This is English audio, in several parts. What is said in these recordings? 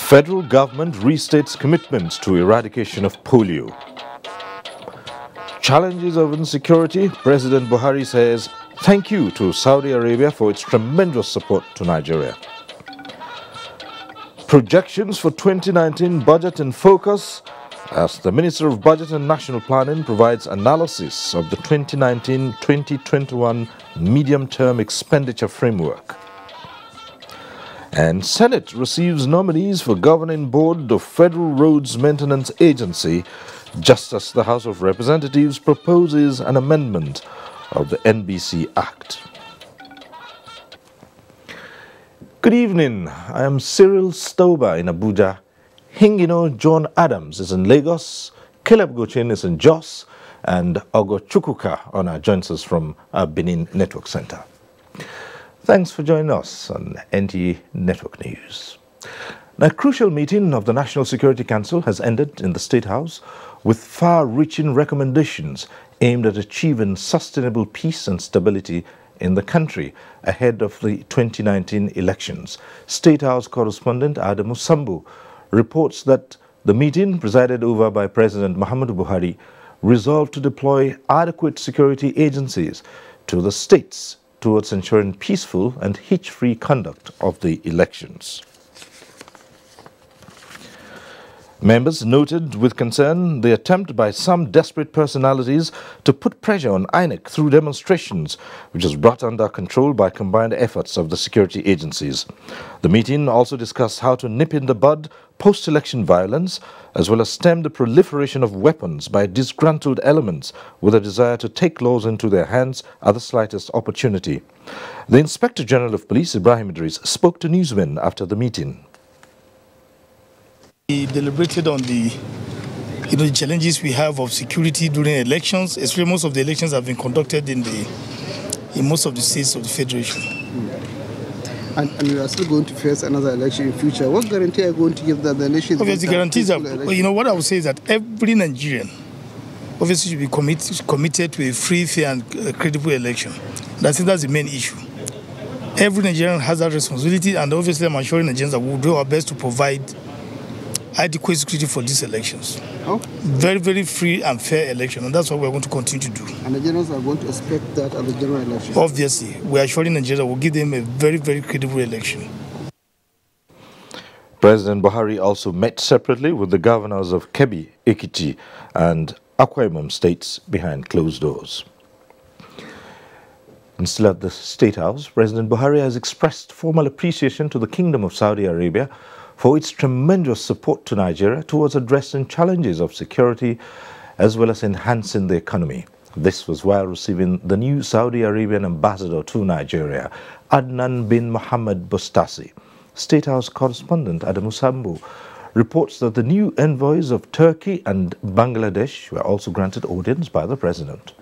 Federal government restates commitments to eradication of polio. Challenges of insecurity, President Buhari says thank you to Saudi Arabia for its tremendous support to Nigeria. Projections for 2019 budget in focus as the Minister of Budget and National Planning provides analysis of the 2019-2021 medium-term expenditure framework. And Senate receives nominees for governing board of Federal Roads Maintenance Agency, just as the House of Representatives proposes an amendment of the NBC Act. Good evening, I am Cyril Stober in Abuja. Hingino John Adams is in Lagos, Caleb Gochin is in Jos, and Ogo Chukwuka joins us from our Benin Network Center. Thanks for joining us on NTA Network News. Now, a crucial meeting of the National Security Council has ended in the State House with far-reaching recommendations aimed at achieving sustainable peace and stability in the country ahead of the 2019 elections. State House correspondent Adamu Sambu reports that the meeting, presided over by President Muhammadu Buhari, resolved to deploy adequate security agencies to the states towards ensuring peaceful and hitch-free conduct of the elections. Members noted with concern the attempt by some desperate personalities to put pressure on INEC through demonstrations, which was brought under control by combined efforts of the security agencies. The meeting also discussed how to nip in the bud post-election violence, as well as stem the proliferation of weapons by disgruntled elements with a desire to take laws into their hands at the slightest opportunity. The Inspector General of Police, Ibrahim Idris, spoke to newsmen after the meeting. We deliberated on the challenges we have of security during elections, especially most of the elections have been conducted in most of the states of the Federation. And we are still going to face another election in future. What guarantee are you going to give that the election? Obviously, guarantees are, what I would say is that every Nigerian obviously should be committed to a free, fair and credible election. I think that's the main issue. Every Nigerian has that responsibility, and obviously I'm assuring Nigerians that we'll do our best to provide adequate security for these elections. Oh. Very, very free and fair election, and that's what we're going to continue to do. And Nigerians are going to expect that at the general election? Obviously, we are assuring Nigeria that we'll give them a very, very credible election. President Buhari also met separately with the governors of Kebbi, Ekiti and Akwa Ibom states behind closed doors. And still at the State House, President Buhari has expressed formal appreciation to the Kingdom of Saudi Arabia for its tremendous support to Nigeria towards addressing challenges of security as well as enhancing the economy. This was while receiving the new Saudi Arabian ambassador to Nigeria, Adnan bin Mohammed Bostasi. State House correspondent Adamu Sambu reports that the new envoys of Turkey and Bangladesh were also granted audience by the president.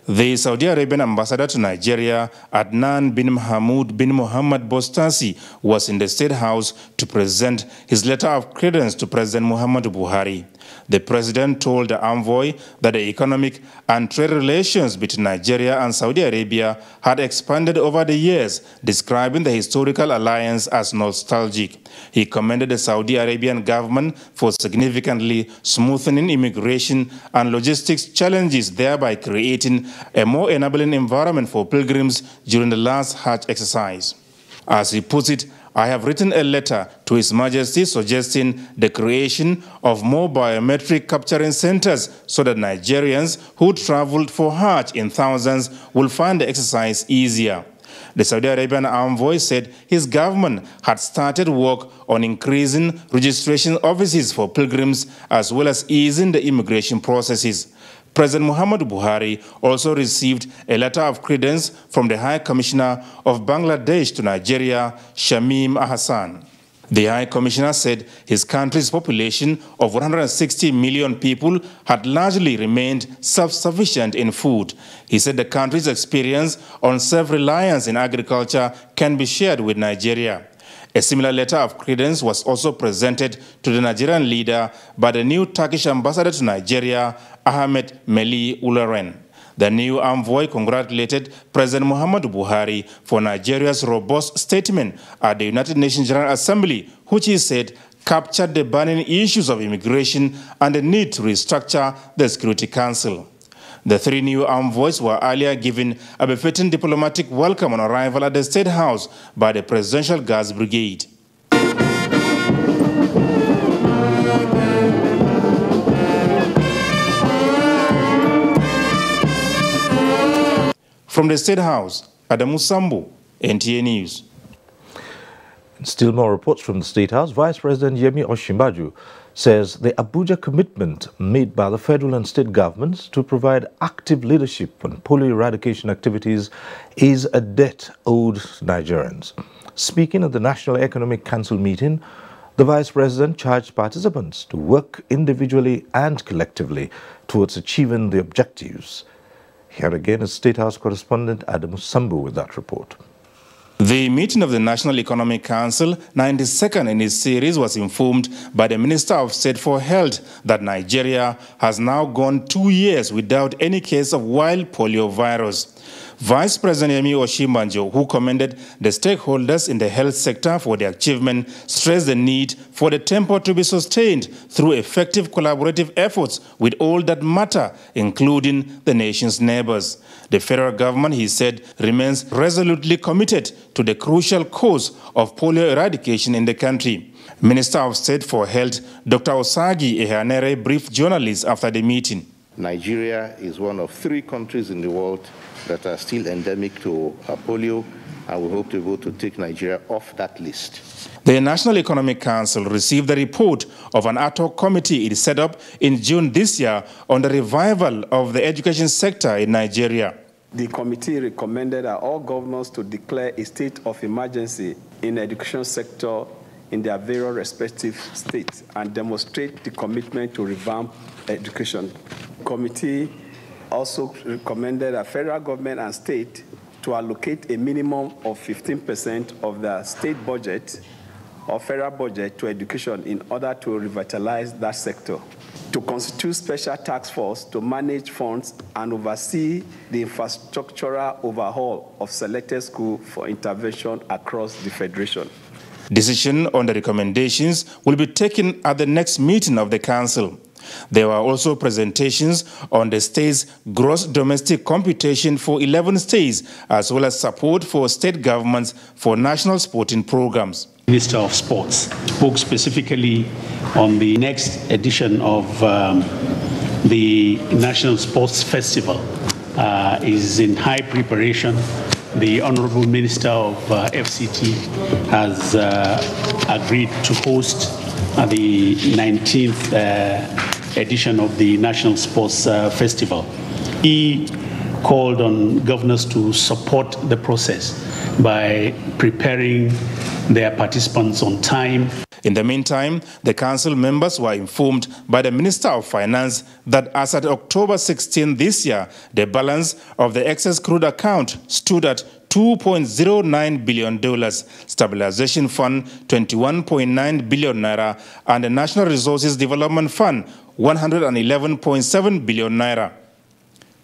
The Saudi Arabian ambassador to Nigeria, Adnan bin Mahmoud bin Mohammed Bostasi, was in the State House to present his letter of credence to President Muhammadu Buhari. The president told the envoy that the economic and trade relations between Nigeria and Saudi Arabia had expanded over the years, describing the historical alliance as nostalgic. He commended the Saudi Arabian government for significantly smoothing immigration and logistics challenges, thereby creating a more enabling environment for pilgrims during the last Hajj exercise. As he puts it, I have written a letter to His Majesty suggesting the creation of more biometric capturing centers so that Nigerians who traveled for Hajj in thousands will find the exercise easier. The Saudi Arabian envoy said his government had started work on increasing registration offices for pilgrims as well as easing the immigration processes. President Muhammadu Buhari also received a letter of credence from the High Commissioner of Bangladesh to Nigeria, Shamim Ahsan. The High Commissioner said his country's population of 160 million people had largely remained self-sufficient in food. He said the country's experience on self-reliance in agriculture can be shared with Nigeria. A similar letter of credence was also presented to the Nigerian leader by the new Turkish ambassador to Nigeria, Ahmet Meli Ularen. The new envoy congratulated President Muhammadu Buhari for Nigeria's robust statement at the United Nations General Assembly, which he said captured the burning issues of immigration and the need to restructure the Security Council. The three new envoys were earlier given a befitting diplomatic welcome on arrival at the State House by the Presidential Guards Brigade. From the State House, Adamu Sambu, NTA News. Still more reports from the State House. Vice President Yemi Osinbajo says the Abuja commitment made by the federal and state governments to provide active leadership on polio eradication activities is a debt owed Nigerians. Speaking at the National Economic Council meeting, the Vice President charged participants to work individually and collectively towards achieving the objectives. Here again is State House correspondent Adamu Sambu with that report. The meeting of the National Economic Council, 92nd in its series, was informed by the Minister of State for Health that Nigeria has now gone 2 years without any case of wild polio virus. Vice President Yemi Osinbajo, who commended the stakeholders in the health sector for the achievement, stressed the need for the tempo to be sustained through effective collaborative efforts with all that matter, including the nation's neighbors. The federal government, he said, remains resolutely committed to the crucial cause of polio eradication in the country. Minister of State for Health, Dr. Osagi Ehanere, briefed journalists after the meeting. Nigeria is one of 3 countries in the world that are still endemic to polio, and we hope to be able to take Nigeria off that list. The National Economic Council received the report of an ad hoc committee it set up in June this year on the revival of the education sector in Nigeria. The committee recommended that all governors to declare a state of emergency in the education sector in their various respective states and demonstrate the commitment to revamp education. The committee also recommended that federal government and state to allocate a minimum of 15% of the state budget or federal budget to education in order to revitalize that sector. To constitute special task force to manage funds and oversee the infrastructural overhaul of selected schools for intervention across the federation. Decision on the recommendations will be taken at the next meeting of the council. There were also presentations on the state's gross domestic computation for 11 states, as well as support for state governments for national sporting programs. Minister of Sports spoke specifically on the next edition of the National Sports Festival. Is in high preparation. The Honorable Minister of FCT has agreed to host the 19th edition of the National Sports Festival. He called on governors to support the process by preparing their participants on time. In the meantime, the council members were informed by the Minister of Finance that as at October 16 this year, the balance of the excess crude account stood at $2.09 billion, Stabilization Fund 21.9 billion naira, and the National Resources Development Fund 111.7 billion naira.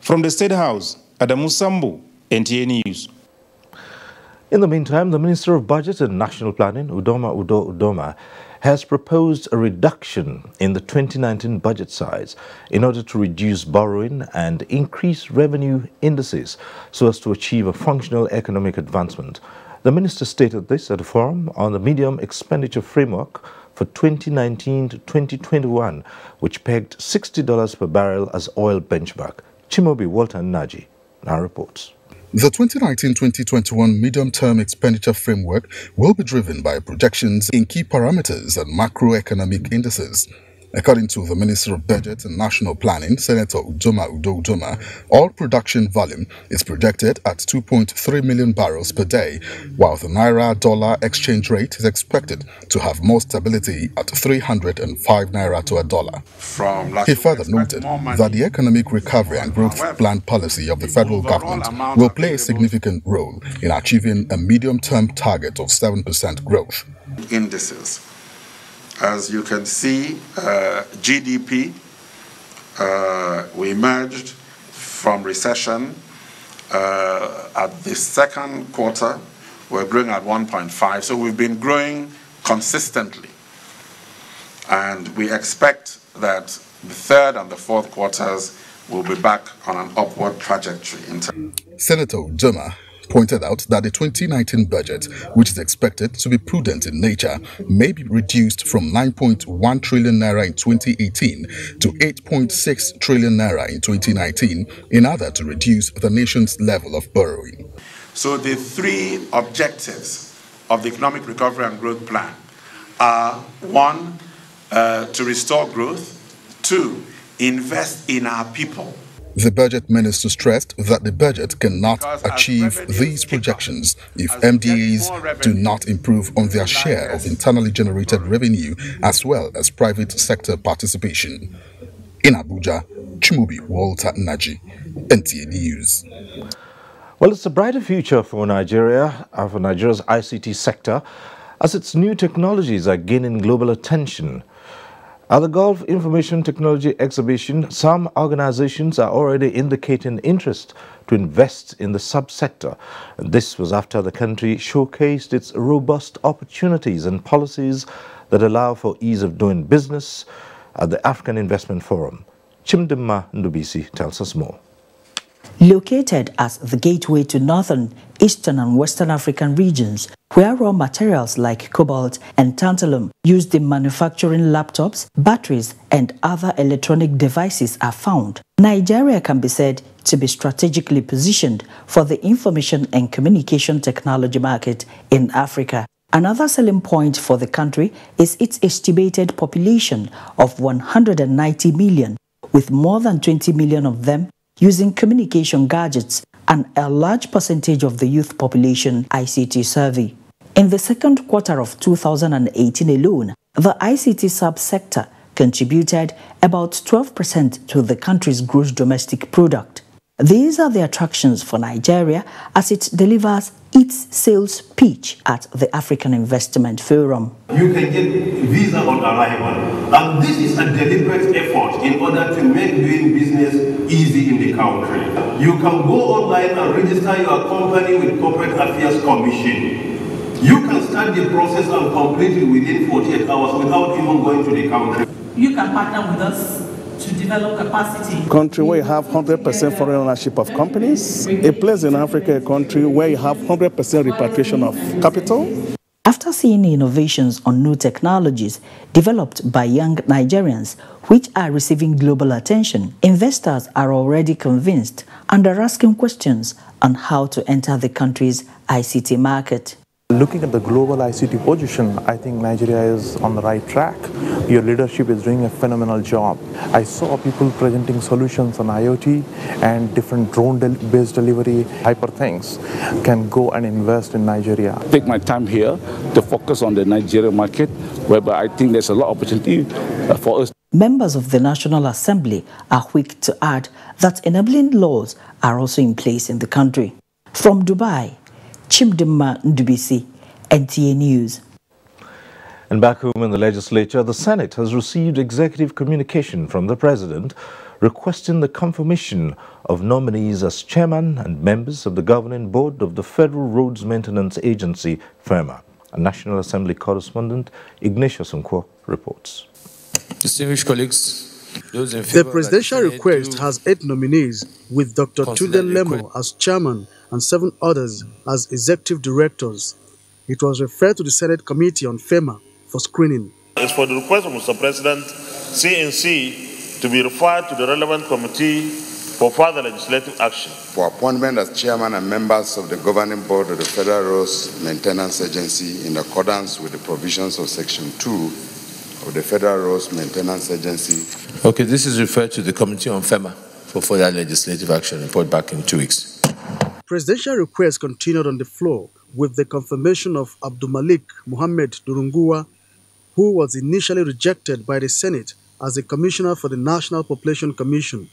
From the State House, Adamu Sambu, NTA News. In the meantime, the Minister of Budget and National Planning, Udoma, has proposed a reduction in the 2019 budget size in order to reduce borrowing and increase revenue indices so as to achieve a functional economic advancement. The minister stated this at a forum on the medium expenditure framework for 2019 to 2021, which pegged $60 per barrel as oil benchmark. Chimobi Walter Naji now reports. The 2019-2021 medium-term expenditure framework will be driven by projections in key parameters and macroeconomic indices. According to the Minister of Budget and National Planning, Senator Udoma, oil production volume is projected at 2.3 million barrels per day, while the Naira-dollar exchange rate is expected to have more stability at 305 Naira to a dollar. He further noted that the economic recovery and growth plan policy of the federal government will play a significant role in achieving a medium-term target of 7% growth. Indices. As you can see, GDP, we emerged from recession. At the second quarter, we're growing at 1.5%. So we've been growing consistently. And we expect that the third and the fourth quarters will be back on an upward trajectory. Senator Joma pointed out that the 2019 budget, which is expected to be prudent in nature, may be reduced from 9.1 trillion naira in 2018 to 8.6 trillion naira in 2019 in order to reduce the nation's level of borrowing. So the three objectives of the Economic Recovery and Growth Plan are: one, to restore growth; two, invest in our people. The budget minister stressed that the budget cannot achieve these projections if MDAs do not improve on their share of internally generated revenue as well as private sector participation. In Abuja, Chimubi Walter Naji, NTA News. Well, it's a brighter future for Nigeria, for Nigeria's ICT sector, as its new technologies are gaining global attention. At the Gulf Information Technology Exhibition, some organizations are already indicating interest to invest in the subsector. And this was after the country showcased its robust opportunities and policies that allow for ease of doing business at the African Investment Forum. Chimdima Ndubisi tells us more. Located as the gateway to northern, eastern and western African regions, where raw materials like cobalt and tantalum used in manufacturing laptops, batteries and other electronic devices are found, Nigeria can be said to be strategically positioned for the information and communication technology market in Africa. Another selling point for the country is its estimated population of 190 million, with more than 20 million of them using communication gadgets and a large percentage of the youth population ICT survey. In the second quarter of 2018 alone, the ICT subsector contributed about 12% to the country's gross domestic product. These are the attractions for Nigeria as it delivers its sales pitch at the African Investment Forum. You can get visa on arrival, and this is a deliberate effort in order to make doing business easy in the country. You can go online and register your company with Corporate Affairs Commission. You can start the process and complete it within 48 hours without even going to the country. You can partner with us to develop capacity. Country where you have 100% foreign ownership of companies. A place in Africa, a country where you have 100% repatriation of capital. After seeing innovations on new technologies developed by young Nigerians, which are receiving global attention, investors are already convinced and are asking questions on how to enter the country's ICT market. Looking at the global ICT position, I think Nigeria is on the right track. Your leadership is doing a phenomenal job. I saw people presenting solutions on IoT and different drone-based delivery, hyper things can go and invest in Nigeria. Take my time here to focus on the Nigerian market, whereby I think there's a lot of opportunity for us. Members of the National Assembly are quick to add that enabling laws are also in place in the country. From Dubai, Chimdima Ndubisi, NTA News. And back home in the legislature, the Senate has received executive communication from the President requesting the confirmation of nominees as chairman and members of the governing board of the Federal Roads Maintenance Agency, FEMA. A National Assembly correspondent, Ignatius Nkwo, reports. Distinguished colleagues, the presidential request has 8 nominees, with Dr. Tunde Lemo as chairman and 7 others as executive directors. It was referred to the Senate Committee on FEMA for screening. It's for the request of Mr. President, CNC to be referred to the relevant committee for further legislative action. For appointment as chairman and members of the governing board of the Federal Roads Maintenance Agency in accordance with the provisions of Section 2 of the Federal Roads Maintenance Agency. Okay, this is referred to the Committee on FEMA for further legislative action. Report back in 2 weeks. Presidential requests continued on the floor with the confirmation of Abdulmalik Mohammed Durunguwa, who was initially rejected by the Senate as the Commissioner for the National Population Commission.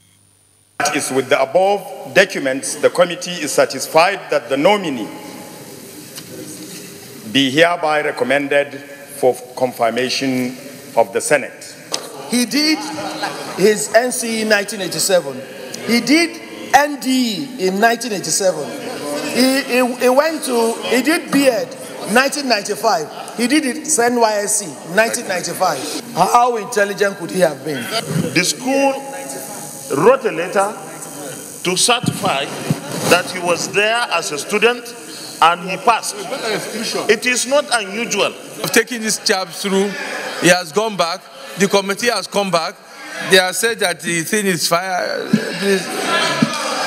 Is with the above documents, the committee is satisfied that the nominee be hereby recommended for confirmation of the Senate. He did his NCE 1987. He did NDE in 1987. He did B.Ed 1995. He did it NYSC 1995. How intelligent could he have been? The school wrote a letter to certify that he was there as a student and he passed. It is not unusual. Taking this chap through, he has gone back, the committee has come back, they have said that the thing is fire. Please,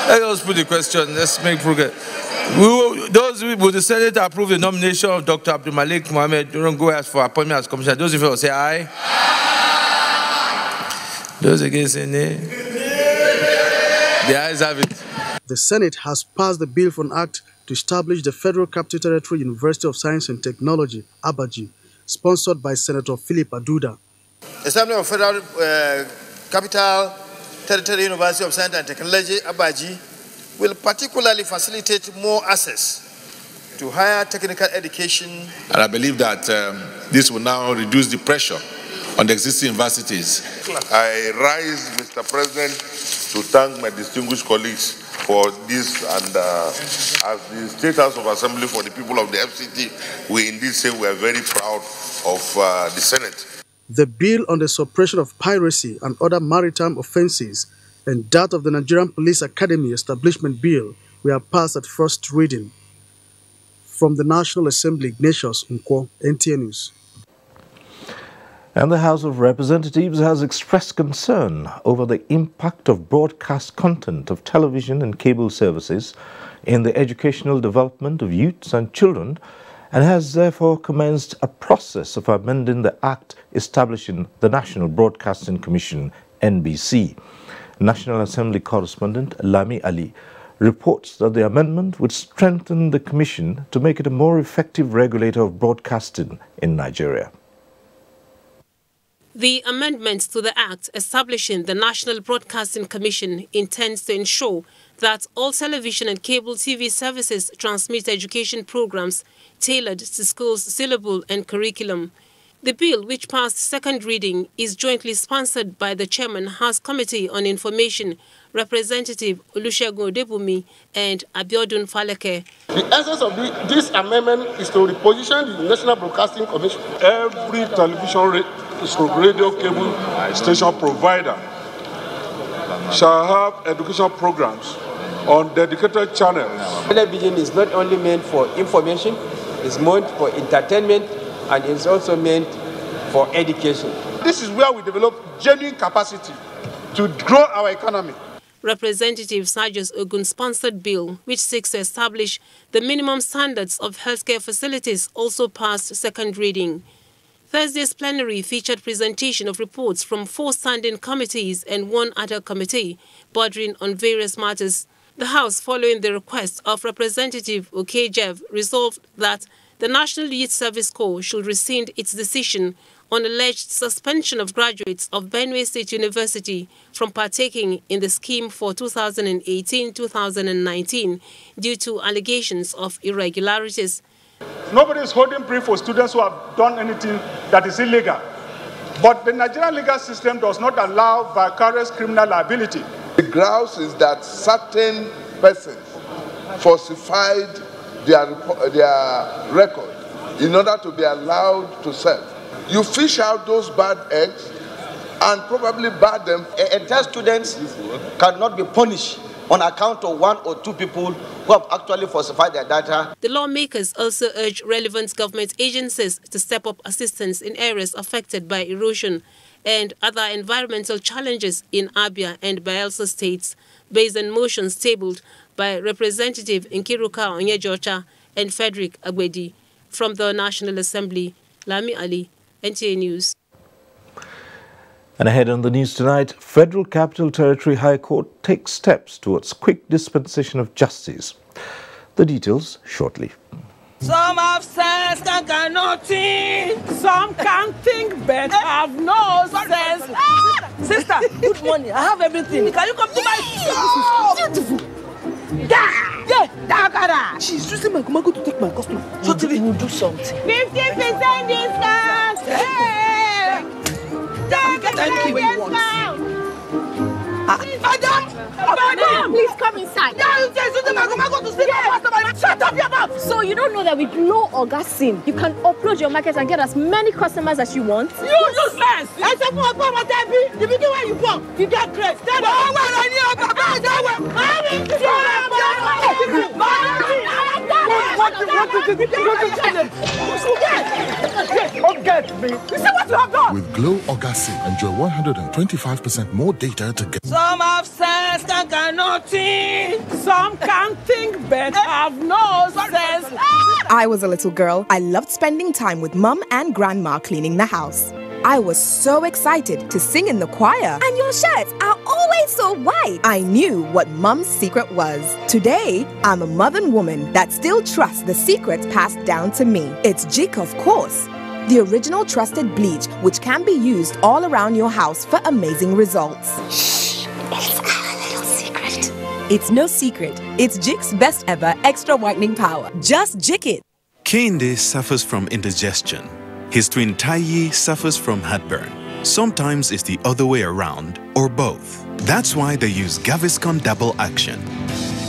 let us put the question, let's make progress. Will the Senate approve the nomination of Dr. Abdul Malik Mohammed don't go ask for appointment as commissioner? Those in favor say aye. Those against say nay. The ayes have it. The Senate has passed the bill for an act to establish the Federal Capital Territory University of Science and Technology, Abuja, sponsored by Senator Philip Aduda. Establishment of Federal Capital Territory University of Science and Technology, Abuja, will particularly facilitate more access to higher technical education. And I believe that this will now reduce the pressure on the existing universities. I rise, Mr. President, to thank my distinguished colleagues for this, and as the State House of Assembly for the people of the FCT, we indeed say we are very proud of the Senate. The bill on the suppression of piracy and other maritime offences and that of the Nigerian Police Academy Establishment Bill were passed at first reading. From the National Assembly, Ignatius Nkwo, NTA News. And the House of Representatives has expressed concern over the impact of broadcast content of television and cable services in the educational development of youths and children, and has therefore commenced a process of amending the Act establishing the National Broadcasting Commission, NBC. National Assembly correspondent Lami Ali reports that the amendment would strengthen the Commission to make it a more effective regulator of broadcasting in Nigeria. The amendments to the Act establishing the National Broadcasting Commission intends to ensure that all television and cable TV services transmit education programs tailored to schools' syllabus and curriculum. The bill, which passed second reading, is jointly sponsored by the Chairman House Committee on Information, Representative Olusegun Odebumi and Abiodun Faleke. The essence of this amendment is to reposition the National Broadcasting Commission. Every television radio cable station provider shall have education programs on dedicated channels. Television is not only meant for information, it's meant for entertainment, and it's also meant for education. This is where we develop genuine capacity to grow our economy. Representative Sajos Ogun-sponsored bill, which seeks to establish the minimum standards of healthcare facilities, also passed second reading. Thursday's plenary featured presentation of reports from 4 standing committees and 1 ad hoc committee, bordering on various matters. The House, following the request of Representative Okejev, resolved that the National Youth Service Corps should rescind its decision on alleged suspension of graduates of Benue State University from partaking in the scheme for 2018-2019 due to allegations of irregularities. Nobody is holding brief for students who have done anything that is illegal. But the Nigerian legal system does not allow vicarious criminal liability. The grounds is that certain persons falsified their record in order to be allowed to serve. You fish out those bad eggs and probably bar them. Entire students cannot be punished on account of 1 or 2 people who have actually falsified their data. The lawmakers also urge relevant government agencies to step up assistance in areas affected by erosion and other environmental challenges in Abia and Bayelsa states, based on motions tabled by Representative Nkiruka Onyejocha and Frederick Agwedi. From the National Assembly, Lami Ali, NTA News. And ahead on the news tonight, Federal Capital Territory High Court takes steps towards quick dispensation of justice. The details shortly. Some have sense and cannot think. Some can think but have no sense. Sister, good morning. I have everything. Can you come to my house? Beautiful. Yeah. She's using my Kumago to take my customer. So we will do something. 50% discount. Hey. Thank you. Madam, please come man. Shut up your mouth. So you don't know that with Glow Orgasm, you can upload your market and get as many customers as you want? You useless! I said, the beginning where you come, you get crazy. With Glow Orgasm, enjoy 125% more data to get. Some have sense and can nothing. Some can think but have no sense. I was a little girl. I loved spending time with Mum and Grandma cleaning the house. I was so excited to sing in the choir. And your shirts are always so white. I knew what Mum's secret was. Today, I'm a modern woman that still trusts the secrets passed down to me. It's Jik, of course. The original trusted bleach, which can be used all around your house for amazing results. Shh, it's our little secret. It's no secret. It's Jik's best ever extra whitening power. Just Jik it. Kehinde suffers from indigestion. His twin Taiyi suffers from heartburn. Sometimes it's the other way around, or both. That's why they use Gaviscon Double Action.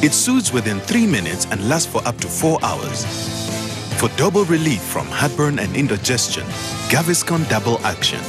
It soothes within 3 minutes and lasts for up to 4 hours. For double relief from heartburn and indigestion, Gaviscon Double Action.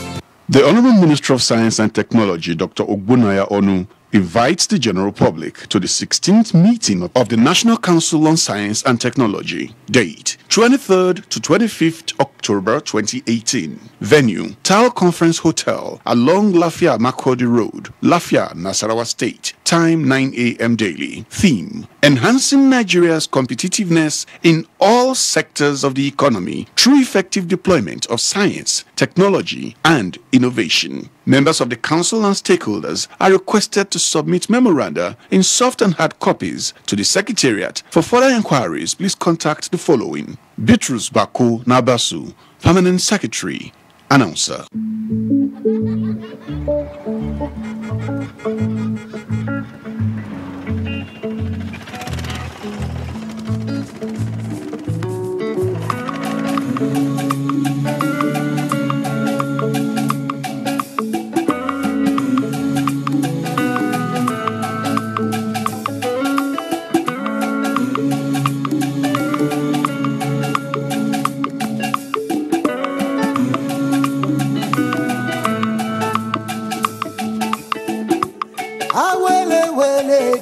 The Honorable Minister of Science and Technology, Dr. Ogbunaya Onu, invites the general public to the 16th meeting of the National Council on Science and Technology. Date, 23rd to 25th October 2018. Venue, Tal Conference Hotel along Lafia Makurdi Road, Lafia, Nasarawa State. Time 9 a.m. daily. Theme, enhancing Nigeria's competitiveness in all sectors of the economy through effective deployment of science, technology, and innovation. Members of the council and stakeholders are requested to submit memoranda in soft and hard copies to the Secretariat. For further inquiries, please contact the following: Bitrus Bako Nabasu, Permanent Secretary, Announcer.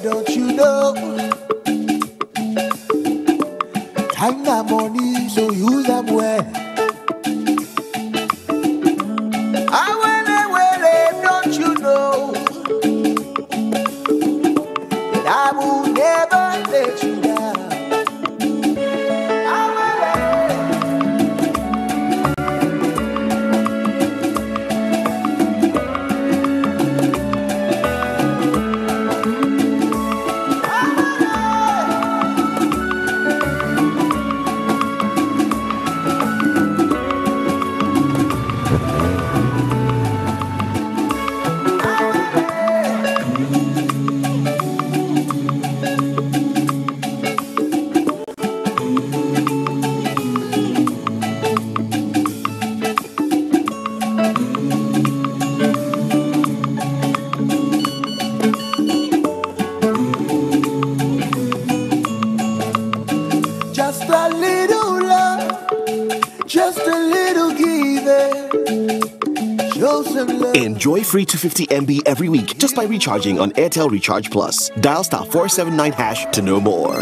Don't you know? Time that money, so use them well. Don't you know? That I will never let you down. Enjoy free 250 MB every week just by recharging on Airtel Recharge Plus. Dial *479# to know more.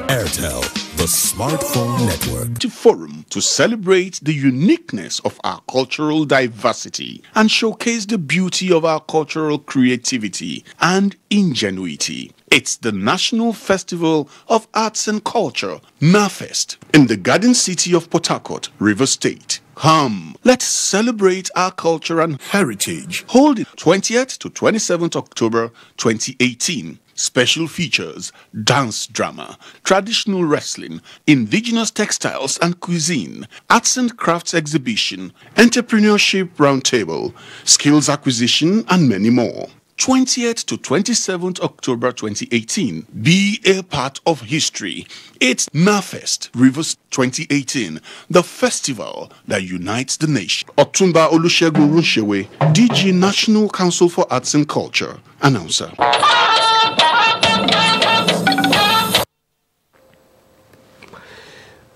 Airtel, the smartphone network. To forum to celebrate the uniqueness of our cultural diversity and showcase the beauty of our cultural creativity and ingenuity. It's the National Festival of Arts and Culture, NAFEST, in the Garden City of Port Harcourt, Rivers State. Come, let's celebrate our culture and heritage. Hold it 20th to 27th October 2018. Special features: dance drama, traditional wrestling, indigenous textiles and cuisine, arts and crafts exhibition, entrepreneurship roundtable, skills acquisition, and many more. 20th to 27th October 2018. Be a part of history. It's NAFest Rivers 2018, the festival that unites the nation. Otumba Olusegun Runshewe, DG National Council for Arts and Culture, announcer.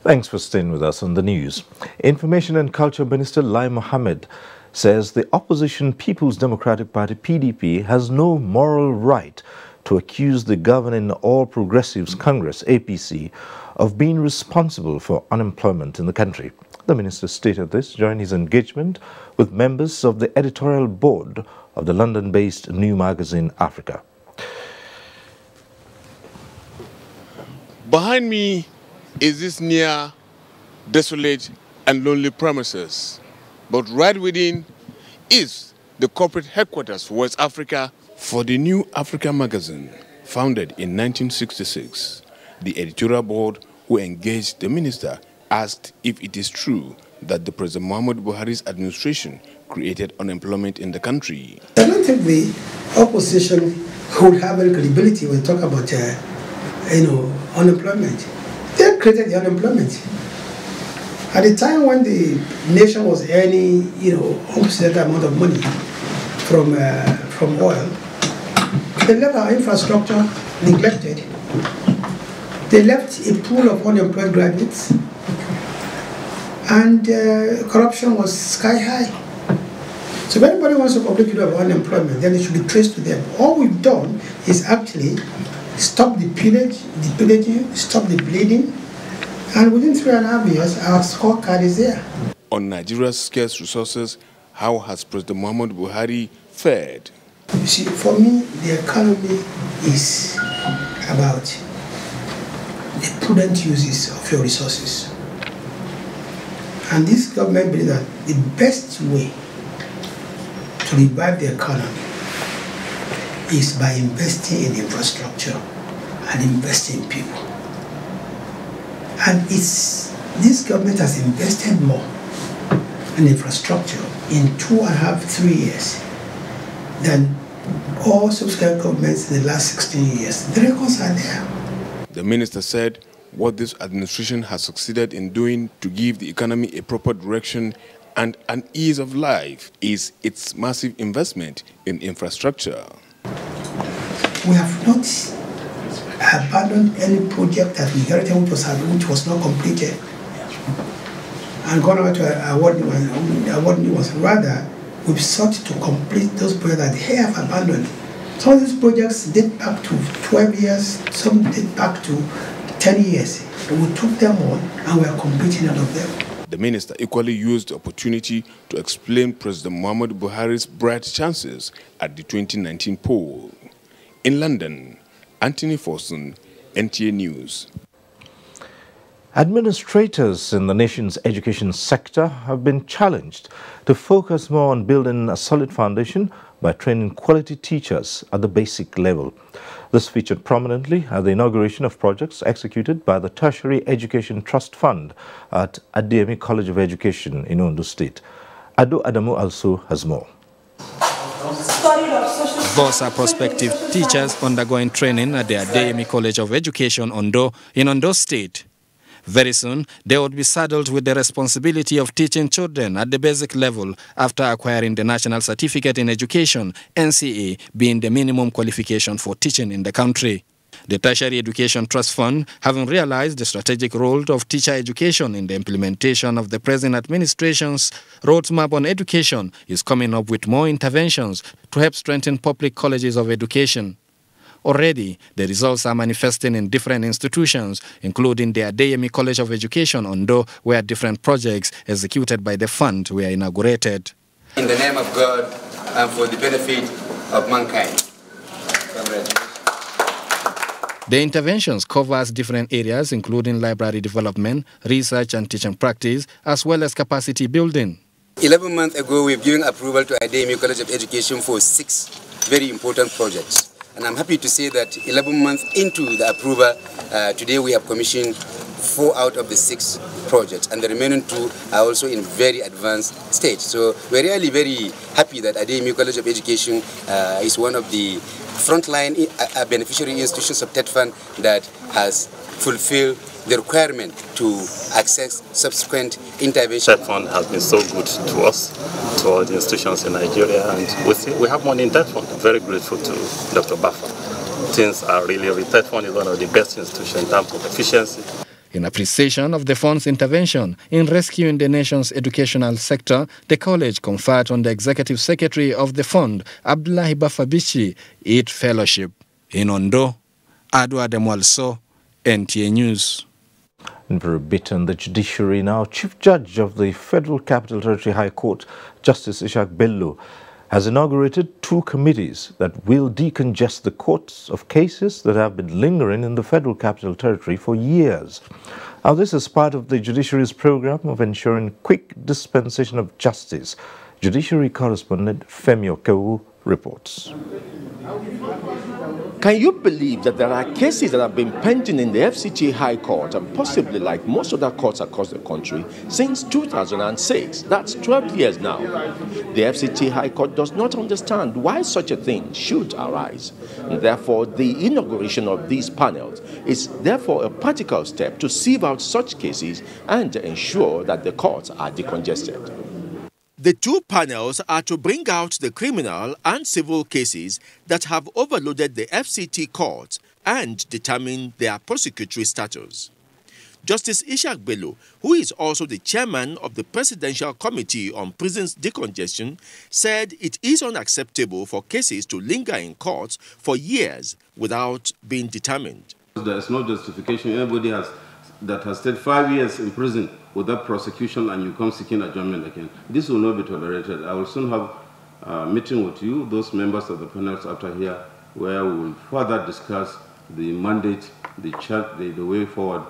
Thanks for staying with us on the news. Information and Culture Minister Lai Mohammed says the opposition People's Democratic Party PDP has no moral right to accuse the governing All Progressives Congress APC of being responsible for unemployment in the country. The minister stated this during his engagement with members of the editorial board of the London-based new magazine Africa. Behind me is this near desolate and lonely premises, but right within is the corporate headquarters for West Africa for the New Africa magazine, founded in 1966. The editorial board who engaged the minister asked if it is true that the President Muhammadu Buhari's administration created unemployment in the country. I don't think the opposition would have any credibility when talk about unemployment. They created the unemployment. At the time when the nation was earning, unprecedented amount of money from oil, they left our infrastructure neglected. They left a pool of unemployed graduates, and corruption was sky high. So if anybody wants to complain about unemployment, then it should be traced to them. All we've done is actually stop the pillaging, stop the bleeding, and within 3.5 years, our scorecard is there. On Nigeria's scarce resources, how has President Muhammadu Buhari fared? You see, for me, the economy is about the prudent uses of your resources. And this government believes that the best way to revive the economy is by investing in infrastructure and investing in people. And this government has invested more in infrastructure in 2.5 to 3 years than all subsequent governments in the last 16 years. The records are there. The minister said what this administration has succeeded in doing to give the economy a proper direction and an ease of life is its massive investment in infrastructure. We have not abandoned any project that we inherited which was not completed and gone out to award new ones. Rather, we've sought to complete those projects that they have abandoned. Some of these projects date back to 12 years, some date back to 10 years. But we took them on and we are completing all of them. The minister equally used the opportunity to explain President Muhammadu Buhari's bright chances at the 2019 poll. In London, Anthony Forson, NTA News. Administrators in the nation's education sector have been challenged to focus more on building a solid foundation by training quality teachers at the basic level. This featured prominently at the inauguration of projects executed by the Tertiary Education Trust Fund at Adeyemi College of Education in Ondo State. Ado Adamu also has more. Those are prospective teachers undergoing training at the Adeyemi College of Education Ondo in Ondo State. Very soon, they would be saddled with the responsibility of teaching children at the basic level after acquiring the National Certificate in Education, NCE, being the minimum qualification for teaching in the country. The Tertiary Education Trust Fund, having realized the strategic role of teacher education in the implementation of the present administration's roadmap on education, is coming up with more interventions to help strengthen public colleges of education. Already, the results are manifesting in different institutions, including the Adeyemi College of Education Ondo, where different projects executed by the fund were inaugurated. In the name of God and for the benefit of mankind. The interventions covers different areas, including library development, research and teaching practice, as well as capacity building. 11 months ago, we've given approval to Adeyemi College of Education for 6 very important projects. And I'm happy to say that 11 months into the approval, today we have commissioned 4 out of the 6 projects, and the remaining 2 are also in very advanced stage. So we're really very happy that Adeyemi College of Education is one of the frontline beneficiary institutions of TED Fund that has fulfilled the requirement to access subsequent intervention. TED Fund has been so good to us, to all the institutions in Nigeria, and we have money in TED Fund. I'm very grateful to Dr. Baffa. Things are really, TED Fund is one of the best institutions in terms of efficiency. In appreciation of the fund's intervention in rescuing the nation's educational sector, the college conferred on the executive secretary of the fund, Abdullahi Bafabichi, Eid Fellowship. In Ondo, Adwa Demwalso, NTA News. And for a bit on the judiciary now, Chief Judge of the Federal Capital Territory High Court, Justice Ishaq Bello, has inaugurated 2 committees that will decongest the courts of cases that have been lingering in the Federal Capital Territory for years. Now, this is part of the judiciary's program of ensuring quick dispensation of justice. Judiciary correspondent Femi Okewu reports. Can you believe that there are cases that have been pending in the FCT High Court and possibly like most other courts across the country since 2006? That's 12 years now. The FCT High Court does not understand why such a thing should arise. And therefore, the inauguration of these panels is therefore a practical step to sieve out such cases and ensure that the courts are decongested. The 2 panels are to bring out the criminal and civil cases that have overloaded the FCT courts and determine their prosecutory status. Justice Ishaq Bello, who is also the chairman of the Presidential Committee on Prisons Decongestion, said it is unacceptable for cases to linger in courts for years without being determined. There is no justification. Anybody that has stayed 5 years in prison without prosecution and you come seeking adjournment again, this will not be tolerated. I will soon have a meeting with you, those members of the panels after here, where we will further discuss the mandate, the way forward,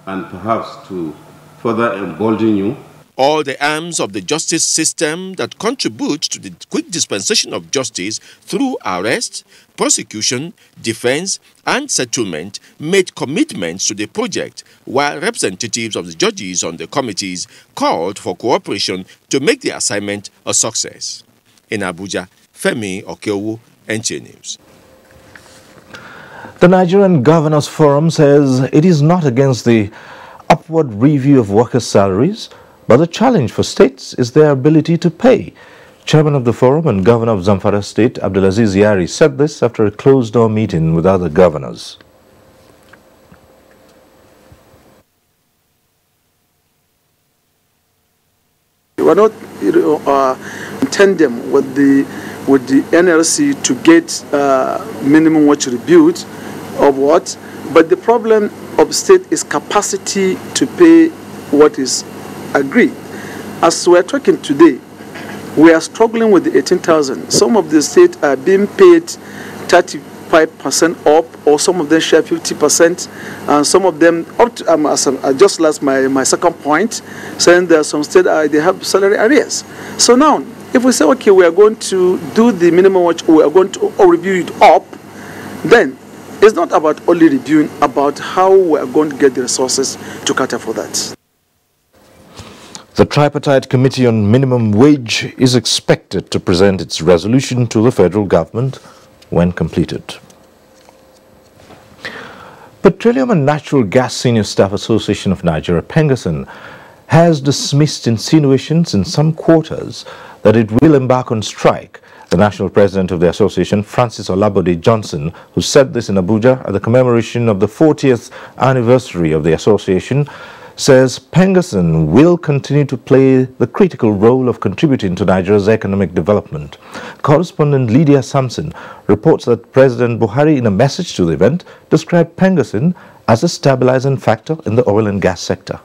and perhaps to further embolden you. All the arms of the justice system that contribute to the quick dispensation of justice through arrest, prosecution, defense, and settlement made commitments to the project, while representatives of the judges on the committees called for cooperation to make the assignment a success. In Abuja, Femi Okewu, NTA News. The Nigerian Governors Forum says it is not against the upward review of workers' salaries, but the challenge for states is their ability to pay. Chairman of the forum and Governor of Zamfara State, Abdulaziz Yari, said this after a closed-door meeting with other governors. We are not tandem with the NLC to get minimum wage reviewed of what, but the problem of state is capacity to pay what is agreed. As we are talking today, we are struggling with the 18,000. Some of the states are being paid 35% up, or some of them share 50%, and some of them up to, just last my second point, saying there are some states they have salary arrears. So now, if we say, okay, we are going to do the minimum wage, we are going to review it up, then it's not about only reviewing, about how we are going to get the resources to cater for that. The Tripartite Committee on Minimum Wage is expected to present its resolution to the federal government when completed. Petroleum and Natural Gas Senior Staff Association of Nigeria, Pengasan, has dismissed insinuations in some quarters that it will embark on strike. The national president of the association, Francis Olabode Johnson, who said this in Abuja at the commemoration of the 40th anniversary of the association, says Pengasan will continue to play the critical role of contributing to Nigeria's economic development. Correspondent Lydia Sampson reports that President Buhari, in a message to the event, described Pengasan as a stabilizing factor in the oil and gas sector.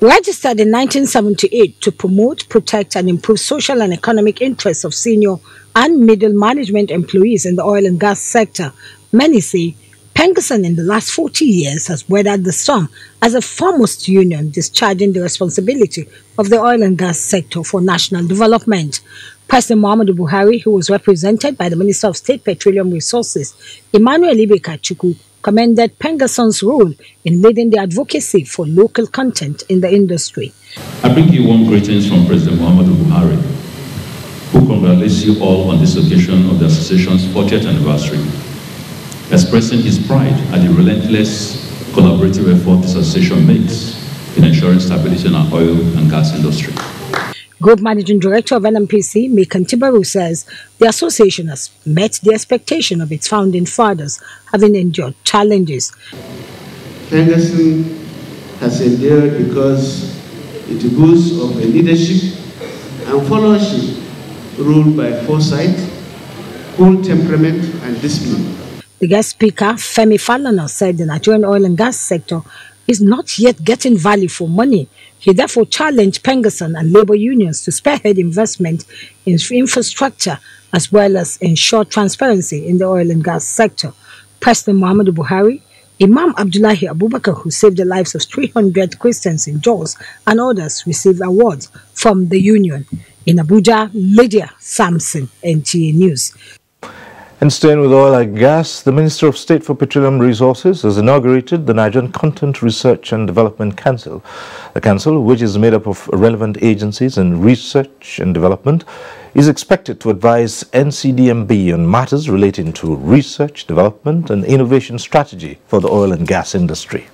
Registered in 1978 to promote, protect and improve social and economic interests of senior and middle management employees in the oil and gas sector, many say Pengasan in the last 40 years has weathered the storm as a foremost union discharging the responsibility of the oil and gas sector for national development. President Muhammadu Buhari, who was represented by the Minister of State Petroleum Resources, Emmanuel Ibekachukwu, commended Pengason's role in leading the advocacy for local content in the industry. I bring you warm greetings from President Muhammadu Buhari, who congratulates you all on this occasion of the association's 40th anniversary, expressing his pride at the relentless collaborative effort this association makes in ensuring stability in our oil and gas industry. Group Managing Director of NMPC, Mekan Tibaru, says the association has met the expectation of its founding fathers, having endured challenges. Pengason has endured because it boasts of a leadership and followership ruled by foresight, cool temperament, and discipline. The guest speaker, Femi Falana, said the Nigerian oil and gas sector is not yet getting value for money. He therefore challenged Pengason and labor unions to spearhead investment in infrastructure as well as ensure transparency in the oil and gas sector. President Muhammadu Buhari, Imam Abdullahi Abubakar, who saved the lives of 300 Christians in Jos, and others received awards from the union. In Abuja, Lydia Sampson, NTA News. And staying with oil and gas, the Minister of State for Petroleum Resources has inaugurated the Nigerian Content Research and Development Council. The council, which is made up of relevant agencies in research and development, is expected to advise NCDMB on matters relating to research, development and innovation strategy for the oil and gas industry.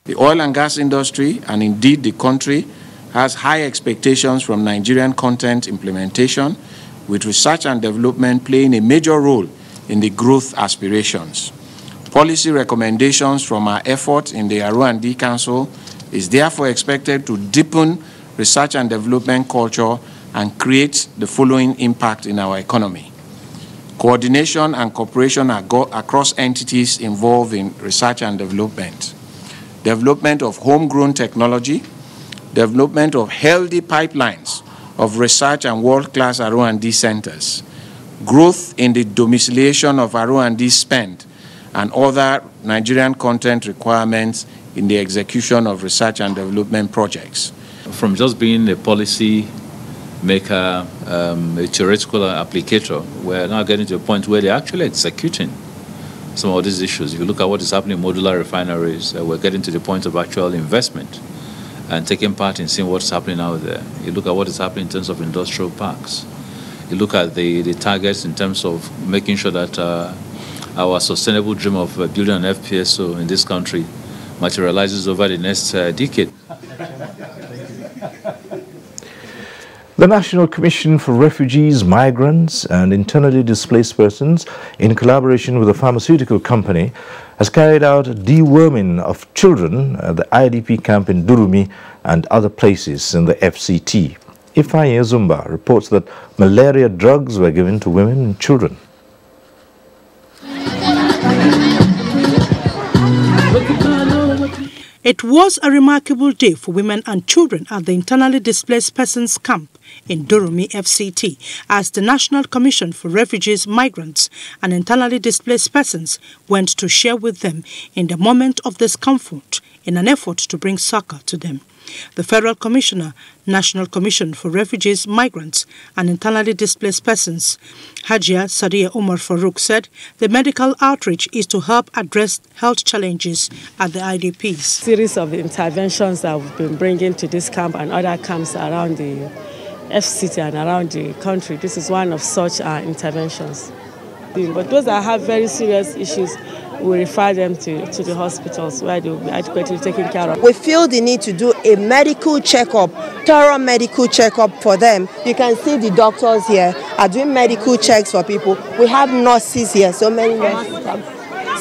The oil and gas industry, and indeed the country, has high expectations from Nigerian content implementation, with research and development playing a major role in the growth aspirations. Policy recommendations from our effort in the R&D Council is therefore expected to deepen research and development culture and create the following impact in our economy. Coordination and cooperation across entities involved in research and development. Development of homegrown technology. Development of healthy pipelines of research and world-class R&D centers, growth in the domiciliation of R&D spend, and other Nigerian content requirements in the execution of research and development projects. From just being a policy maker, a theoretical applicator, we're now getting to a point where they're actually executing some of these issues. If you look at what is happening in modular refineries, we're getting to the point of actual investment and taking part in seeing what's happening out there. You look at what is happening in terms of industrial parks. You look at the targets in terms of making sure that our sustainable dream of building an FPSO in this country materializes over the next decade. The National Commission for Refugees, Migrants and Internally Displaced Persons, in collaboration with a pharmaceutical company, has carried out deworming of children at the IDP camp in Durumi and other places in the FCT. Ifeanyi Zumba reports that malaria drugs were given to women and children. It was a remarkable day for women and children at the Internally Displaced Persons Camp in Durumi FCT as the National Commission for Refugees, Migrants and Internally Displaced Persons went to share with them in the moment of discomfort in an effort to bring succor to them. The Federal Commissioner, National Commission for Refugees, Migrants and Internally Displaced Persons, Hajia Sadiya Umar Farouk, said the medical outreach is to help address health challenges at the IDPs. Series of interventions that we've been bringing to this camp and other camps around the FCT and around the country. This is one of such interventions. But those that have very serious issues, we refer them to the hospitals where they will be adequately taken care of. We feel the need to do a medical checkup, thorough medical checkup for them. You can see the doctors here are doing medical checks for people. We have nurses here, so many nurses come.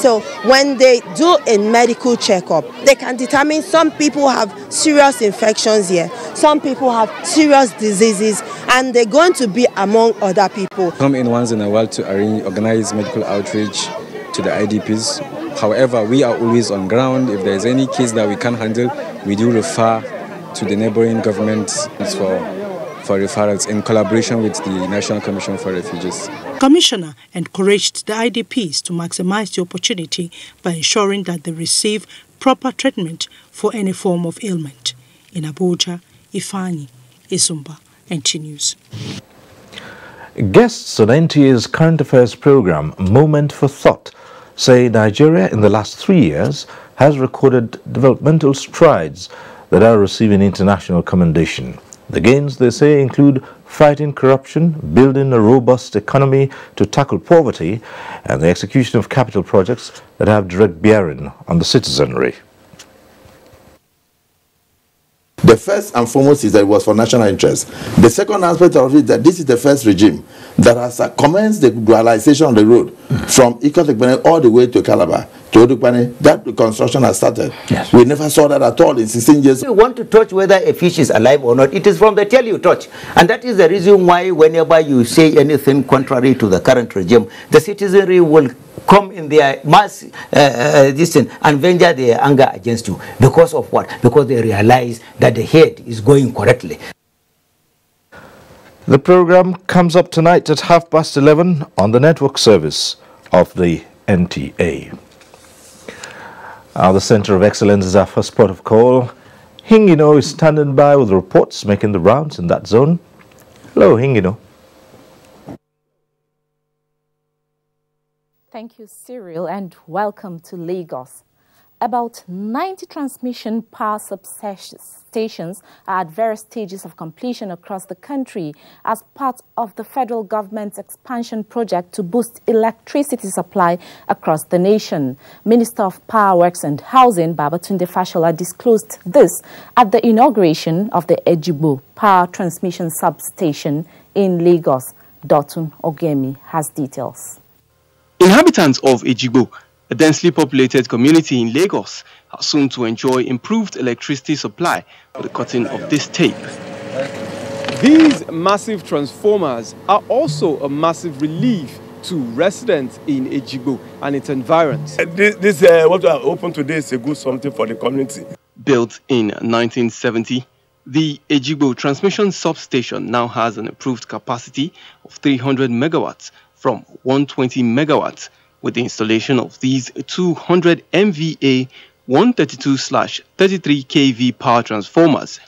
So when they do a medical checkup, they can determine some people have serious infections here, some people have serious diseases, and they're going to be among other people. Come in once in a while to organize medical outreach to the IDPs. However, we are always on ground. If there's any case that we can't handle, we do refer to the neighboring governments for referrals in collaboration with the National Commission for Refugees. Commissioner encouraged the IDPs to maximize the opportunity by ensuring that they receive proper treatment for any form of ailment. In Abuja, Ifeanyi Zumba, NT News. Guests on NTA's current affairs program, Moment for Thought, say Nigeria in the last 3 years has recorded developmental strides that are receiving international commendation. The gains, they say, include fighting corruption, building a robust economy to tackle poverty, and the execution of capital projects that have direct bearing on the citizenry. The first and foremost is that it was for national interest. The second aspect of it is that this is the first regime that has commenced the dualization of the road from Ikot all the way to Calabar, to Odukwane. That construction has started. Yes. We never saw that at all in 16 years. You want to touch whether a fish is alive or not, it is from the tail you touch. And that is the reason why whenever you say anything contrary to the current regime, the citizenry will come in their mass and venture their anger against you. Because of what? Because they realize that the head is going correctly. The program comes up tonight at 11:30 on the network service of the NTA. The Center of Excellence is our first port of call. Hingino is standing by with reports making the rounds in that zone. Hello, Hingino. Thank you, Cyril, and welcome to Lagos. About 90 transmission power substations are at various stages of completion across the country as part of the federal government's expansion project to boost electricity supply across the nation. Minister of Power Works and Housing, Babatunde Fashola, disclosed this at the inauguration of the Ejigbo Power Transmission Substation in Lagos. Dotun Ogemi has details. Inhabitants of Ejigbo, a densely populated community in Lagos, are soon to enjoy improved electricity supply with the cutting of this tape. These massive transformers are also a massive relief to residents in Ejigbo and its environs. What we are open today is a good something for the community. Built in 1970, the Ejigbo transmission substation now has an improved capacity of 300 megawatts from 120 megawatts, with the installation of these 200 MVA 132/33 kV power transformers.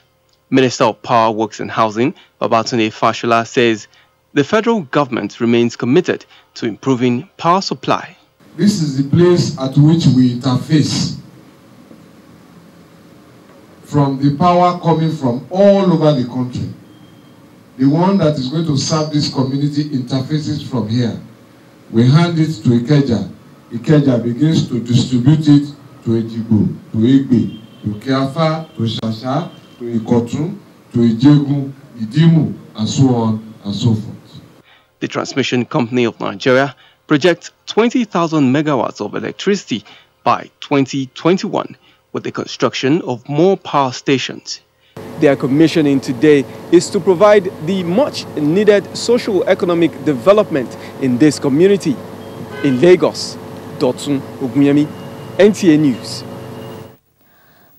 Minister of Power, Works and Housing, Babatunde Fashola, says the federal government remains committed to improving power supply. This is the place at which we interface from the power coming from all over the country. The one that is going to serve this community interfaces from here. We hand it to Ikeja. Ikeja begins to distribute it to Ejigbo, to Egbe, to Kiafa, to Shasha, to Ikotun, to Ijegu, Idimu, and so on and so forth. The Transmission Company of Nigeria projects 20,000 megawatts of electricity by 2021 with the construction of more power stations. Their commissioning today is to provide the much needed socio-economic development in this community. In Lagos, Dotun Ogemi, NTA News.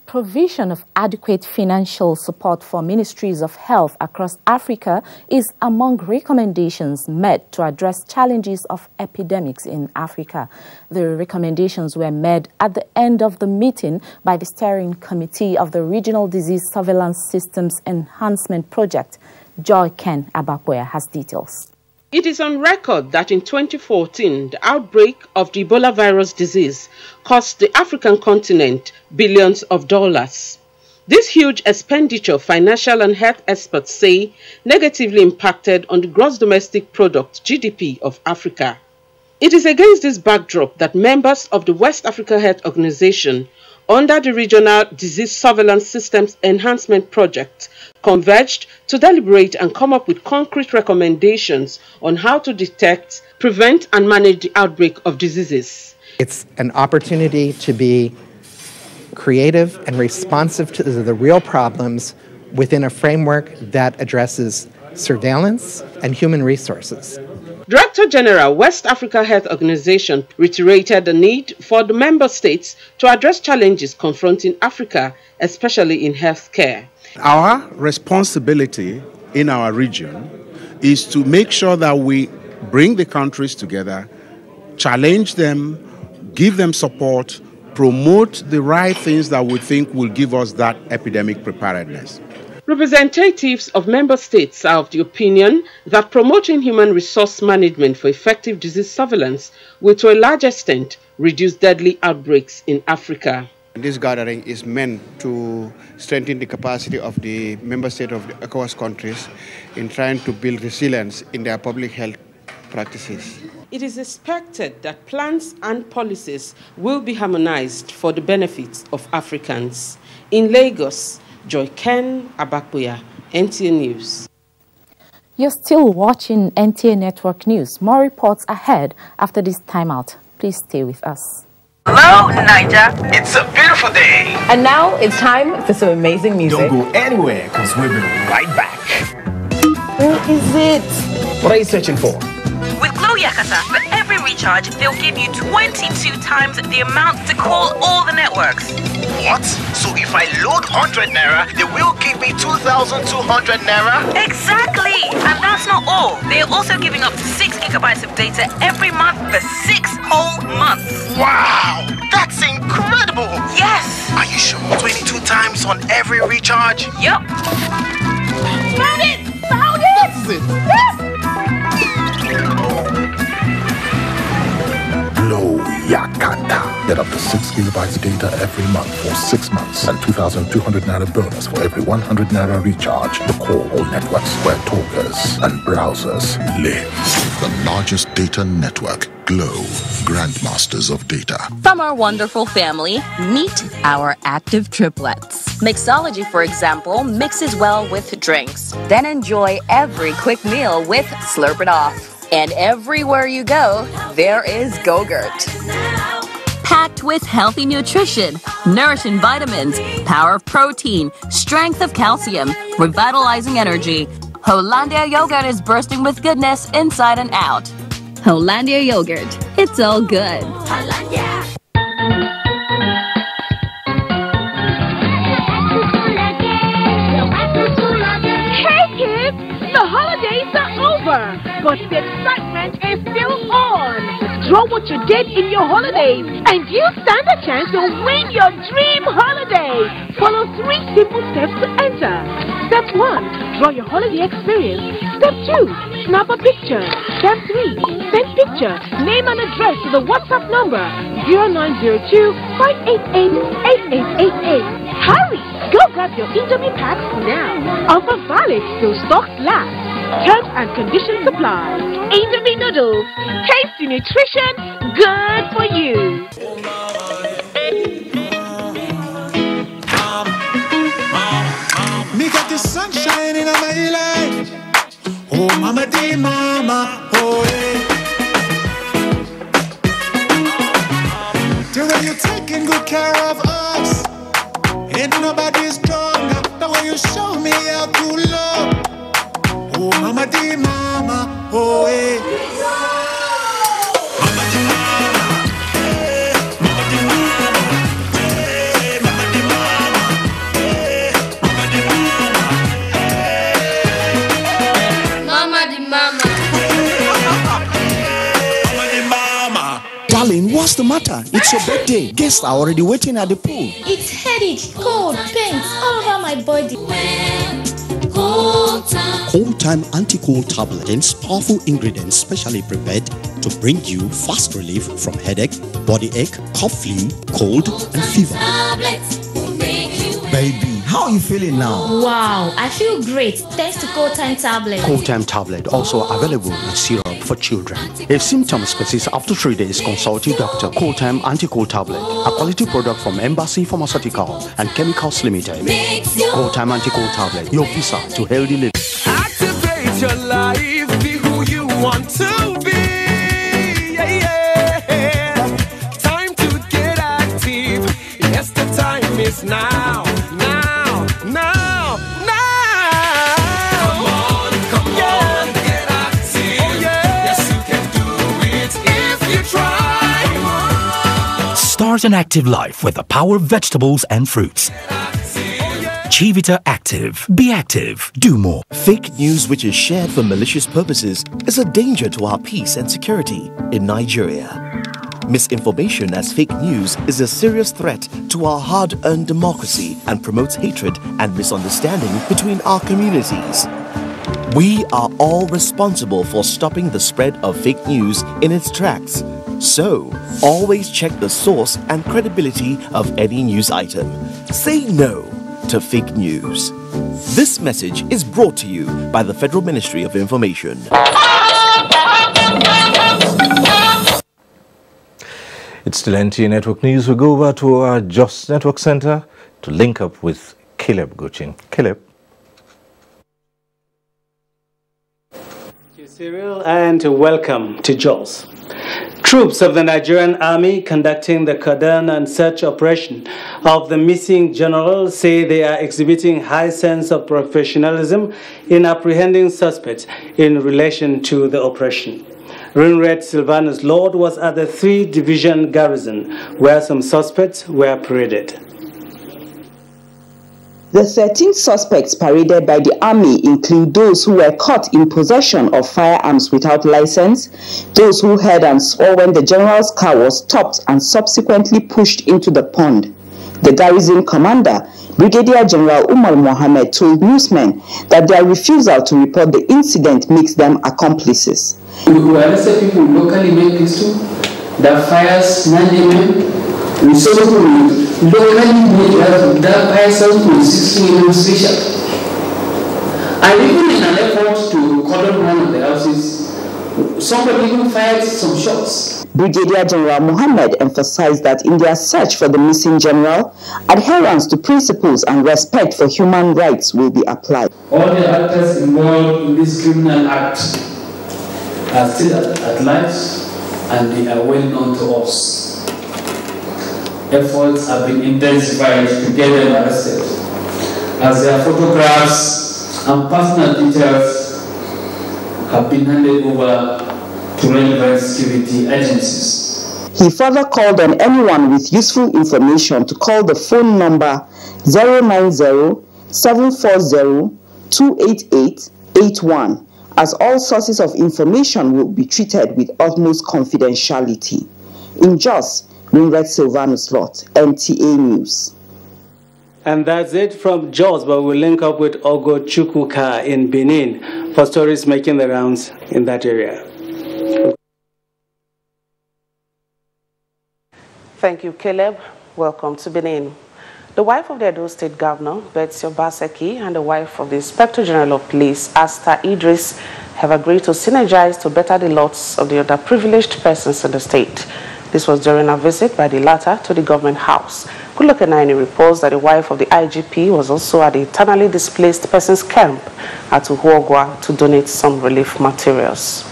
Provision of adequate financial support for ministries of health across Africa is among recommendations made to address challenges of epidemics in Africa. The recommendations were made at the end of the meeting by the Steering Committee of the Regional Disease Surveillance Systems Enhancement Project. Joy Ken Abapoya has details. It is on record that in 2014, the outbreak of the Ebola virus disease cost the African continent billions of dollars. This huge expenditure, financial and health experts say, negatively impacted on the gross domestic product, GDP, of Africa. It is against this backdrop that members of the West Africa Health Organization, under the Regional Disease Surveillance Systems Enhancement Project, converged to deliberate and come up with concrete recommendations on how to detect, prevent, and manage the outbreak of diseases. It's an opportunity to be creative and responsive to the real problems within a framework that addresses surveillance and human resources. Director General, West Africa Health Organization, reiterated the need for the member states to address challenges confronting Africa, especially in healthcare. Our responsibility in our region is to make sure that we bring the countries together, challenge them, give them support, promote the right things that we think will give us that epidemic preparedness. Representatives of member states are of the opinion that promoting human resource management for effective disease surveillance will to a large extent reduce deadly outbreaks in Africa. This gathering is meant to strengthen the capacity of the member states of the ECOWAS countries in trying to build resilience in their public health practices. It is expected that plans and policies will be harmonized for the benefits of Africans. In Lagos, Joy Ken Abakbuya, NTA News. You're still watching NTA Network News. More reports ahead after this timeout. Please stay with us. Hello, Niger. It's a beautiful day. And now it's time for some amazing music. Don't go anywhere, because we'll be right back. Where is it? What are you searching for? With Glow Yakata, for every recharge, they'll give you 22 times the amount to call all the networks. What? So if I load 100 Naira, they will give me 2,200 Naira? Exactly! And that's not all. They are also giving up to 6 gigabytes of data every month for 6 whole months. Wow! That's incredible! Yes! Are you sure? 22 times on every recharge? Yup. Found it! Found it! This is it! Yes! Glow Yakata. Get up to 6 gigabytes of data every month for 6 months and 2,200 Naira bonus for every 100 Naira recharge. The call all networks where talkers and browsers live. The largest data network, Glow, grandmasters of data. From our wonderful family, meet our active triplets. Mixology, for example, mixes well with drinks. Then enjoy every quick meal with Slurp It Off. And everywhere you go, there is Go-Gurt. Packed with healthy nutrition, nourishing vitamins, power of protein, strength of calcium, revitalizing energy. Hollandia yogurt is bursting with goodness inside and out. Hollandia yogurt, it's all good. Hollandia. Hey kids, the holidays are over, but the excitement is still on. Draw what you did in your holidays, and you stand a chance to win your dream holiday. Follow 3 simple steps to enter. Step 1, draw your holiday experience. Step 2, snap a picture. Step 3, send picture, name and address to the WhatsApp number 0902-588-8888. Hurry, go grab your Indomie packs now. Offer valid till stocks last. Terms and conditions apply. Indomie noodles, tasty nutrition, good for you. Me got the sunshine in my life. Oh, mama, dear mama, oh, yeah. The way you're taking good care of us. Ain't nobody stronger. The way you show me how to love. Oh, mama, dear mama, oh, yeah. Darling, what's the matter? It's your birthday. Guests are already waiting at the pool. It's headache, cold, pains all over my body. Cold Time Anti-Cold Tablet contains powerful ingredients specially prepared to bring you fast relief from headache, body ache, cough, flu, cold, and fever. Baby, how are you feeling now? Wow, I feel great thanks to Cold Time Tablet. Cold Time Tablet also available in syrup for children. If symptoms persist after 3 days, consult your doctor. Cold Time Anti-Cold Tablet, a quality product from Embassy Pharmaceutical and Chemicals Limited. Cold Time Anti-Cold Tablet, your visa to healthy living. Activate your life, be who you want to be. Yeah, yeah. Time to get active. Yes, the time is now. Start an active life with the power of vegetables and fruits. Chivita Active. Be active. Do more. Fake news which is shared for malicious purposes is a danger to our peace and security in Nigeria. Misinformation as fake news is a serious threat to our hard-earned democracy and promotes hatred and misunderstanding between our communities. We are all responsible for stopping the spread of fake news in its tracks. So, always check the source and credibility of any news item. Say no to fake news. This message is brought to you by the Federal Ministry of Information. It's still NTA Network News. We go over to our Jos Network Center to link up with Caleb Gochin. Caleb. Thank you, Cyril, and welcome to Jos. Troops of the Nigerian Army conducting the cordon and search operation of the missing general say they are exhibiting high sense of professionalism in apprehending suspects in relation to the operation. Rinred Silvanus Lord was at the 3 Division garrison where some suspects were paraded. The 13 suspects paraded by the army include those who were caught in possession of firearms without license, those who heard and saw when the general's car was stopped and subsequently pushed into the pond. The garrison commander, Brigadier General Umar Mohammed, told newsmen that their refusal to report the incident makes them accomplices. We arrested people locally made pistol that fires 90 men. We saw people locally made that fires 7.6 million special. And even in an effort to cordon one of the houses, somebody even fired some shots. Brigadier General Mohammed emphasized that in their search for the missing general, adherence to principles and respect for human rights will be applied. All the actors involved in this criminal act are still at large and they are well known to us. Efforts have been intensified to get them arrested, as their photographs and personal details have been handed over to relevant security agencies. He further called on anyone with useful information to call the phone number 090-740-28881, as all sources of information will be treated with utmost confidentiality. In Jos, Rinred Silvanus Lot, NTA News. And that's it from Jos, but we'll link up with Ogo Chukwuka in Benin for stories making the rounds in that area. Thank you, Caleb. Welcome to Benin. The wife of the Edo State Governor, Betsy Obaseki, and the wife of the Inspector General of Police, Asta Idris, have agreed to synergize to better the lots of the other privileged persons in the state. This was during a visit by the latter to the government house. Kulukenaini reports that the wife of the IGP was also at the internally displaced persons camp at Uhuogwa to donate some relief materials.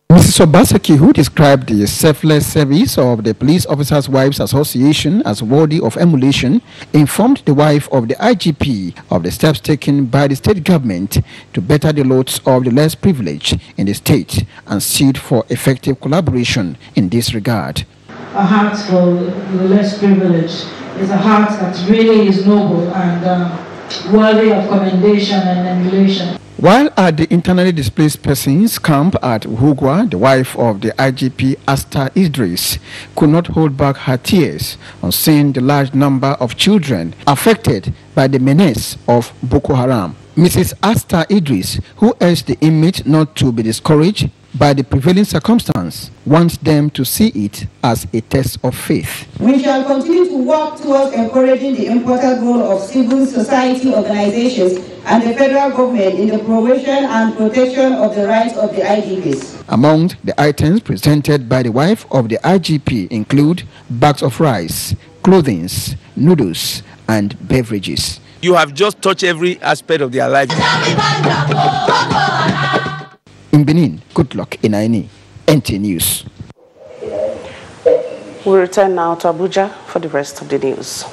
Mrs. Obaseki, who described the selfless service of the Police Officers' Wives Association as worthy of emulation, informed the wife of the IGP of the steps taken by the state government to better the lots of the less privileged in the state and sued for effective collaboration in this regard. A heart for the less privileged is a heart that really is noble and worthy of commendation and emulation. While at the internally displaced persons camp at Uhugwa, the wife of the IGP, Asta Idris, could not hold back her tears on seeing the large number of children affected by the menace of Boko Haram. Mrs. Asta Idris, who urged the inmates not to be discouraged by the prevailing circumstance, wants them to see it as a test of faith. We shall continue to work towards encouraging the important role of civil society organizations and the federal government in the provision and protection of the rights of the IGPs. Among the items presented by the wife of the IGP include bags of rice, clothing, noodles, and beverages. You have just touched every aspect of their life. In Benin, good luck Inaini, NT News. We return now to Abuja for the rest of the news.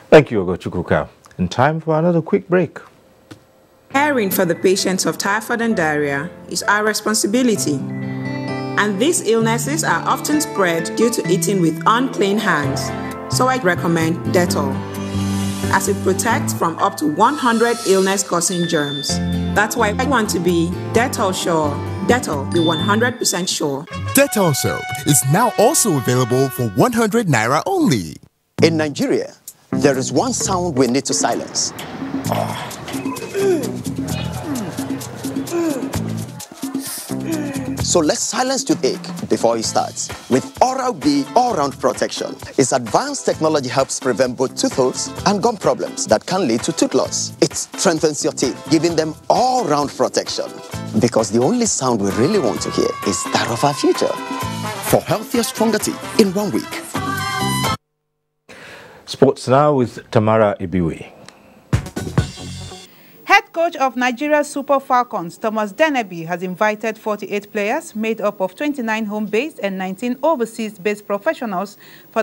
Thank you, Ogo Chukwuka. In time for another quick break. Caring for the patients of typhoid and diarrhea is our responsibility. And these illnesses are often spread due to eating with unclean hands. So I recommend Dettol, as it protects from up to 100 illness-causing germs. That's why I want to be Dettol Sure Dettol, be 100% sure. Dettol soap is now also available for 100 naira only. In Nigeria, there is one sound we need to silence. So let's silence toothache before it starts with Oral-B All-Round Protection. Its advanced technology helps prevent both tooth holes and gum problems that can lead to tooth loss. It strengthens your teeth, giving them all-round protection. Because the only sound we really want to hear is that of our future. For healthier, stronger teeth in 1 week. Sports now with Tamara Ibiwe. Head coach of Nigeria's Super Falcons, Thomas Deneby, has invited 48 players made up of 29 home-based and 19 overseas-based professionals for the